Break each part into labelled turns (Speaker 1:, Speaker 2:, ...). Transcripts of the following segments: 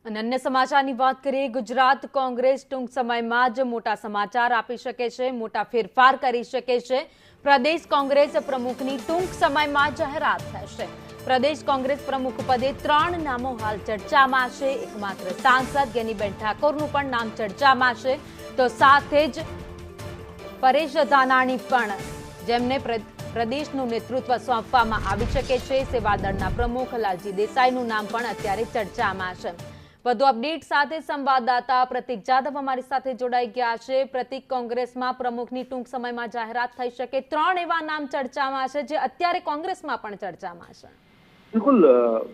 Speaker 1: અને અન્ય સમાચારની વાત કરીએ, ગુજરાત કોંગ્રેસ ટૂંક સમયમાં જ મોટા સમાચાર આપી શકે છે, મોટા ફેરફાર કરી શકે છે। પ્રદેશ કોંગ્રેસ પ્રમુખની ટૂંક સમયમાં જાહેરાત થશે। પ્રદેશ કોંગ્રેસ પ્રમુખ પદે 3 નામો હાલ ચર્ચામાં છે। એકમાત્ર સાંસદ ગેનીબેન ઠાકોરનું પણ નામ ચર્ચામાં છે, તો સાથે જ પરેશ ધાનાણી પણ, જેમને પ્રદેશનું નેતૃત્વ સોંપવામાં આવી શકે છે। સેવાદળના પ્રમુખ લાલજી દેસાઈનું નામ પણ અત્યારે ચર્ચામાં છે। વધુ અપડેટ સાથે સંવાદદાતા પ્રતિક જાદવ અમારી સાથે જોડાઈ ગયા છે। પ્રતિક, કોંગ્રેસમાં પ્રમુખની ટૂંક સમયમાં જાહેરાત થઈ શકે, 3 એવા નામ ચર્ચામાં છે જે અત્યારે કોંગ્રેસમાં પણ ચર્ચામાં છે।
Speaker 2: બિલકુલ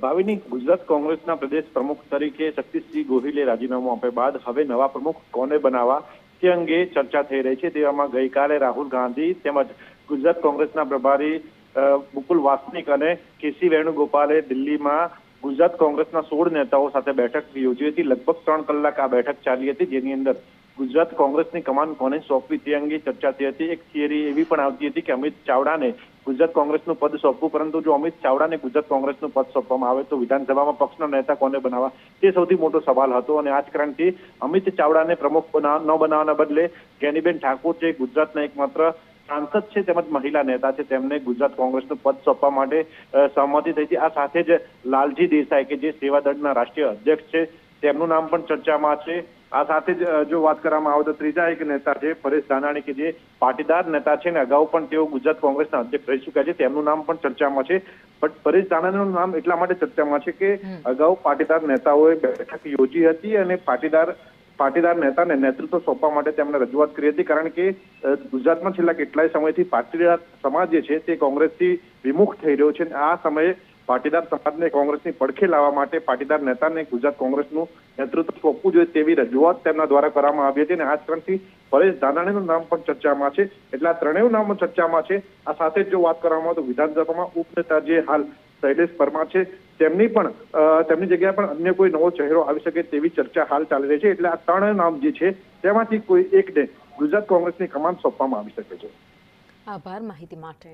Speaker 2: ભાવિની, ગુજરાત કોંગ્રેસના પ્રદેશ પ્રમુખ તરીકે શક્તિસિંહ ગોહિલે રાજીનામું આપ્યા બાદ હવે નવા પ્રમુખ કોને બનાવવા તે અંગે ચર્ચા થઈ રહી છે। તેવામાં ગઈકાલે રાહુલ ગાંધી તેમજ ગુજરાત કોંગ્રેસના પ્રભારી મુકુલ વાસનિક અને કેસી વેણુગોપાલે દિલ્હીમાં ગુજરાત કોંગ્રેસના 16 નેતાઓ સાથે બેઠક યોજી હતી। લગભગ 3 કલાક આ બેઠક ચાલી હતી, જેની અંદર ગુજરાત કોંગ્રેસની કમાન કોને સોંપવી તે અંગે ચર્ચા થઈ હતી। એક થિયરી એવી પણ આવતી હતી કે અમિત ચાવડાને ગુજરાત કોંગ્રેસનું પદ સોંપવું, પરંતુ જો અમિત ચાવડાને ગુજરાત કોંગ્રેસનું પદ સોંપવામાં આવે તો વિધાનસભામાં પક્ષના નેતા કોને બનાવવા તે સૌથી મોટો સવાલ હતો। અને આ જ કારણથી અમિત ચાવડાને પ્રમુખ ન બનાવવાના બદલે ગેનીબેન ઠાકોર, જે ગુજરાતના એકમાત્ર સાંસદ છે તેમજ મહિલા નેતા છે, તેમને ગુજરાત કોંગ્રેસનું પદ સોંપવા માટે સહમતિ થઈ હતી। આ સાથે જ લાલજી દેસાઈ, કે જે સેવાદળના રાષ્ટ્રીય અધ્યક્ષ છે, તેમનું નામ પણ ચર્ચામાં છે। આ સાથે જ જો વાત કરવામાં આવે તો ત્રીજા એક નેતા છે પરેશ ધાનાણી, કે જે પાટીદાર નેતા છે ને અગાઉ પણ તેઓ ગુજરાત કોંગ્રેસના અધ્યક્ષ રહી ચૂક્યા છે, તેમનું નામ પણ ચર્ચામાં છે। પણ પરેશ ધાનાણીનું નામ એટલા માટે ચર્ચામાં છે કે અગાઉ પાટીદાર નેતાઓએ બેઠક યોજી હતી અને પાટીદાર નેતાને નેતૃત્વ સોંપવા માટે તેમણે રજૂઆત કરી હતી, કારણ કે ગુજરાતમાં છેલ્લા કેટલાય સમયથી પાટીદાર સમાજ જે છે તે કોંગ્રેસથી વિમુખ થઈ રહ્યો છે। આ સમયે પાટીદાર સમાજને કોંગ્રેસની પડખે લાવવા માટે પાટીદાર નેતાને ગુજરાત કોંગ્રેસનું નેતૃત્વ સોંપવું જોઈએ તેવી રજૂઆત તેમના દ્વારા કરવામાં આવી હતી, અને આ જ કારણથી પરેશ ધાનાણીનું નામ પણ ચર્ચામાં છે। એટલે આ ત્રણેય નામો ચર્ચામાં છે। આ સાથે જ જો વાત કરવામાં આવે તો વિધાનસભામાં ઉપનેતા જે હાલ શૈલેષ પરમાર છે, તેમની જગ્યાએ પણ અન્ય કોઈ નવો ચહેરો આવી શકે તેવી ચર્ચા હાલ ચાલી રહી છે। એટલે આ 3 નામ જે છે તેમાંથી કોઈ એકને ગુજરાત કોંગ્રેસની કમાન સોંપવામાં આવી શકે છે।
Speaker 1: આભાર માહિતી માટે।